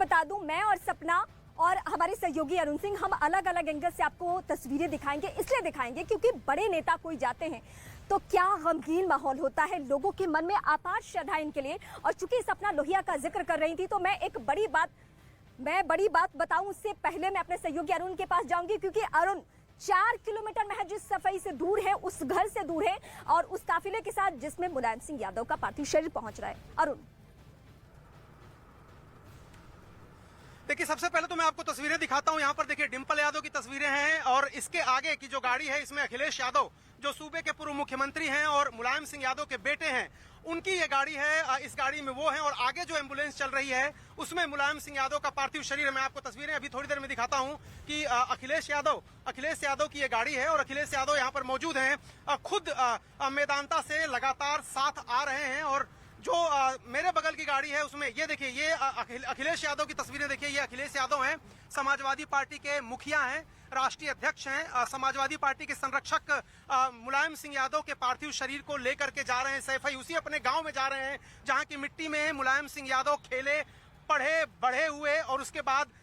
बता दूं, मैं और सपना और हमारे सहयोगी अरुण सिंह हम अलग अलग एंगल से आपको तस्वीरें दिखाएंगे। इसलिए दिखाएंगे क्योंकि बड़े नेता कोई जाते हैं तो क्या गमगीन माहौल होता है, लोगों के मन में अपार श्रद्धा इनके लिए। और चूंकि सपना लोहिया का जिक्र कर रही थी तो मैं बड़ी बात बताऊं उससे पहले मैं अपने सहयोगी अरुण के पास जाऊंगी, क्योंकि अरुण 4 किलोमीटर महज जिस सफाई से दूर है, उस घर से दूर है और उस काफिले के साथ जिसमें मुलायम सिंह यादव का पार्थिव शरीर पहुंच रहा है। अरुण, देखिए, सबसे पहले तो मैं आपको तस्वीरें दिखाता हूं। यहाँ पर देखिए डिंपल यादव की तस्वीरें हैं और इसके आगे की जो गाड़ी है इसमें अखिलेश यादव जो सूबे के पूर्व मुख्यमंत्री हैं और मुलायम सिंह यादव के बेटे हैं, उनकी ये गाड़ी है। इस गाड़ी में वो है और आगे जो एम्बुलेंस चल रही है उसमें मुलायम सिंह यादव का पार्थिव शरीर है। मैं आपको तस्वीरें अभी थोड़ी देर में दिखाता हूं कि अखिलेश यादव की ये गाड़ी है और अखिलेश यादव यहाँ पर मौजूद हैं। खुद मैदानता से लगातार साथ आ रहे हैं और जो मेरे बगल की गाड़ी है उसमें ये देखिए, ये अखिलेश यादव की तस्वीरें देखिए। ये अखिलेश यादव हैं, समाजवादी पार्टी के मुखिया हैं, राष्ट्रीय अध्यक्ष हैं। समाजवादी पार्टी के संरक्षक मुलायम सिंह यादव के पार्थिव शरीर को लेकर के जा रहे हैं। सैफई उसी अपने गांव में जा रहे हैं जहां की मिट्टी में मुलायम सिंह यादव खेले पढ़े बढ़े हुए और उसके बाद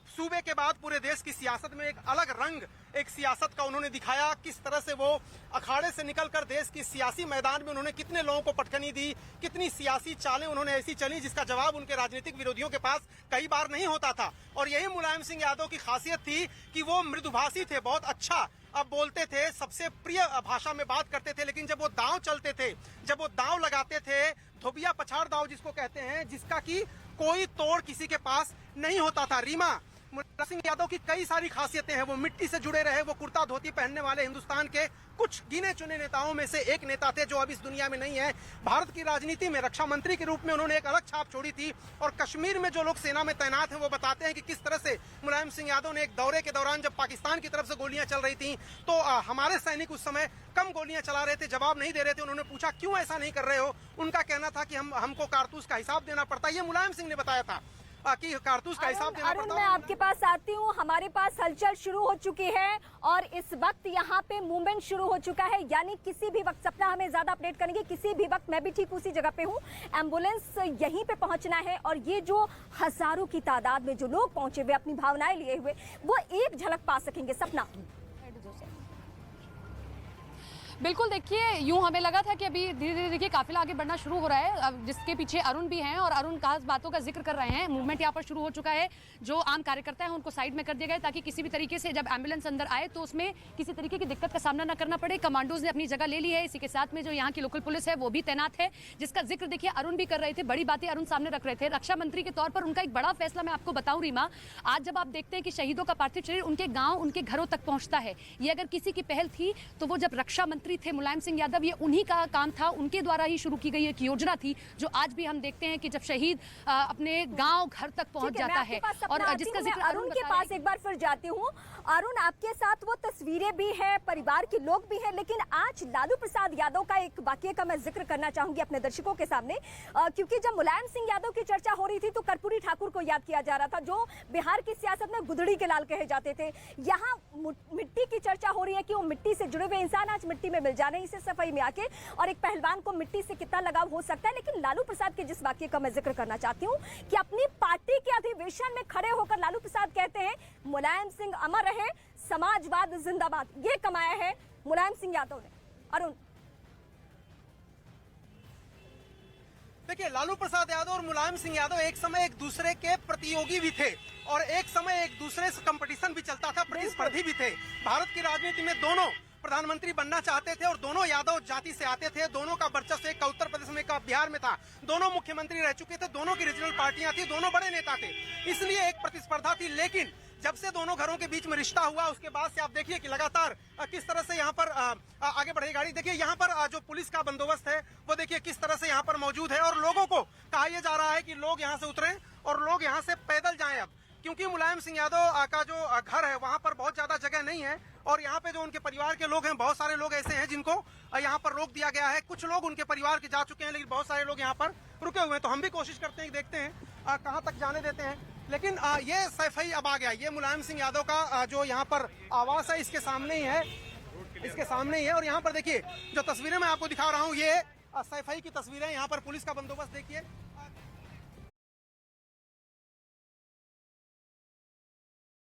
सूबे के बाद पूरे देश की सियासत में एक अलग रंग, एक सियासत का उन्होंने दिखाया। किस तरह से वो अखाड़े से निकलकर देश की सियासी मैदान में उन्होंने कितने लोगों को पटखनी दी, कितनी सियासी चालें उन्होंने ऐसी चली जिसका जवाब उनके राजनीतिक विरोधियों के पास कई बार नहीं होता था। और यही मुलायम सिंह यादव की खासियत थी कि वो मृदुभाषी थे, बहुत अच्छा अब बोलते थे, सबसे प्रिय भाषा में बात करते थे। लेकिन जब वो दांव चलते थे, जब वो दांव लगाते थे, धोबिया पछाड़ दांव जिसको कहते हैं, जिसका कि कोई तोड़ किसी के पास नहीं होता था। रीमा, मुलायम सिंह यादव की कई सारी खासियतें हैं। वो मिट्टी से जुड़े रहे, वो कुर्ता धोती पहनने वाले हिंदुस्तान के कुछ गिने चुने नेताओं में से एक नेता थे जो अब इस दुनिया में नहीं है। भारत की राजनीति में रक्षा मंत्री के रूप में उन्होंने एक अलग छाप छोड़ी थी और कश्मीर में जो लोग सेना में तैनात हैं वो बताते हैं कि किस तरह से मुलायम सिंह यादव ने एक दौरे के दौरान जब पाकिस्तान की तरफ से गोलियां चल रही थी तो हमारे सैनिक उस समय कम गोलियां चला रहे थे, जवाब नहीं दे रहे थे। उन्होंने पूछा क्यों ऐसा नहीं कर रहे हो, उनका कहना था कि हमको कारतूस का हिसाब देना पड़ता है। ये मुलायम सिंह ने बताया था कि कारतूस का हिसाब देना पड़ता है। मैं आपके पास आती हूँ। हमारे पास हलचल शुरू हो चुकी है और इस वक्त यहाँ पे मूवमेंट शुरू हो चुका है, यानी किसी भी वक्त, सपना हमें ज्यादा अपडेट करेंगे, किसी भी वक्त मैं भी ठीक उसी जगह पे हूँ। एम्बुलेंस यहीं पे पहुंचना है और ये जो हजारों की तादाद में जो लोग पहुंचे हुए अपनी भावनाएं लिए हुए, वो एक झलक पा सकेंगे। सपना, बिल्कुल, देखिए यूं हमें लगा था कि अभी धीरे धीरे देखिए काफिला आगे बढ़ना शुरू हो रहा है, अब जिसके पीछे अरुण भी हैं और अरुण खास बातों का जिक्र कर रहे हैं। मूवमेंट यहाँ पर शुरू हो चुका है। जो आम कार्यकर्ता है उनको साइड में कर दिया गया ताकि किसी भी तरीके से जब एम्बुलेंस अंदर आए तो उसमें किसी तरीके की दिक्कत का सामना न करना पड़े। कमांडोज ने अपनी जगह ले ली है, इसी के साथ में जो यहाँ की लोकल पुलिस है वो भी तैनात है, जिसका जिक्र देखिए अरुण भी कर रहे थे। बड़ी बातें अरुण सामने रख रहे थे। रक्षा मंत्री के तौर पर उनका एक बड़ा फैसला मैं आपको बताऊं रीमा, आज जब आप देखते हैं कि शहीदों का पार्थिव शरीर उनके गाँव, उनके घरों तक पहुंचता है, ये अगर किसी की पहल थी तो वो जब रक्षा मंत्री थे मुलायम सिंह यादव, ये उन्हीं का काम था, उनके द्वारा ही शुरू की गई एक योजना थी जो आज भी हम देखते हैं कि जब शहीद अपने गांव घर तक पहुंच जाता है। और जिसका जिक्र अरुण के पास एक बार फिर जाती हूँ। अरुण, आपके साथ वो तस्वीरें भी हैं, परिवार के लोग भी हैं, लेकिन आज लालू प्रसाद यादव का एक वाकये का मैं जिक्र करना चाहूंगी अपने दर्शकों के सामने, क्योंकि जब मुलायम सिंह यादव की चर्चा हो रही थी तो कर्पूरी ठाकुर को याद किया जा रहा था, जो बिहार की सियासत में गुदड़ी के लाल कहे जाते थे। यहाँ मिट्टी की चर्चा हो रही है कि वो मिट्टी से जुड़े हुए इंसान आज मिट्टी में मिल जा रहे हैं इसे सफाई में आके, और एक पहलवान को मिट्टी से कितना लगाव हो सकता है। लेकिन लालू प्रसाद के जिस वाक्य का मैं जिक्र करना चाहती हूँ कि अपनी पार्टी के अधिवेशन में खड़े होकर लालू प्रसाद कहते हैं मुलायम सिंह अमर रहे, समाजवाद जिंदाबाद। ये कमाया है मुलायम सिंह यादव ने। अरुण, देखिए, लालू प्रसाद यादव और मुलायम सिंह यादव एक समय एक दूसरे के प्रतियोगी भी थे और एक समय एक दूसरे से कंपटीशन भी चलता था, प्रतिस्पर्धी भी थे। भारत की राजनीति में दोनों प्रधानमंत्री बनना चाहते थे और दोनों यादव जाति से आते थे। दोनों का वर्चस्व एक का उत्तर प्रदेश में, एक का बिहार में था। दोनों मुख्यमंत्री रह चुके थे, दोनों की रीजनल पार्टियां थी, दोनों बड़े नेता थे, इसलिए एक प्रतिस्पर्धा थी। लेकिन जब से दोनों घरों के बीच में रिश्ता हुआ उसके बाद से आप देखिए कि लगातार किस तरह से यहाँ पर आगे बढ़ी गाड़ी। देखिए यहाँ पर जो पुलिस का बंदोबस्त है वो देखिए किस तरह से यहाँ पर मौजूद है और लोगों को कहा यह जा रहा है कि लोग यहाँ से उतरें और लोग यहाँ से पैदल जाएं अब, क्योंकि मुलायम सिंह यादव का जो घर है वहां पर बहुत ज्यादा जगह नहीं है और यहाँ पे जो उनके परिवार के लोग हैं, बहुत सारे लोग ऐसे हैं जिनको यहाँ पर रोक दिया गया है। कुछ लोग उनके परिवार के जा चुके हैं लेकिन बहुत सारे लोग यहाँ पर रुके हुए हैं। तो हम भी कोशिश करते हैं, देखते हैं कहाँ तक जाने देते हैं। लेकिन ये सैफई अब आ गया, ये मुलायम सिंह यादव का जो यहाँ पर आवास है इसके सामने ही है, इसके सामने ही है। और यहाँ पर देखिए जो तस्वीरें मैं आपको दिखा रहा हूँ ये सैफई की तस्वीरें, यहाँ पर पुलिस का बंदोबस्त देखिए।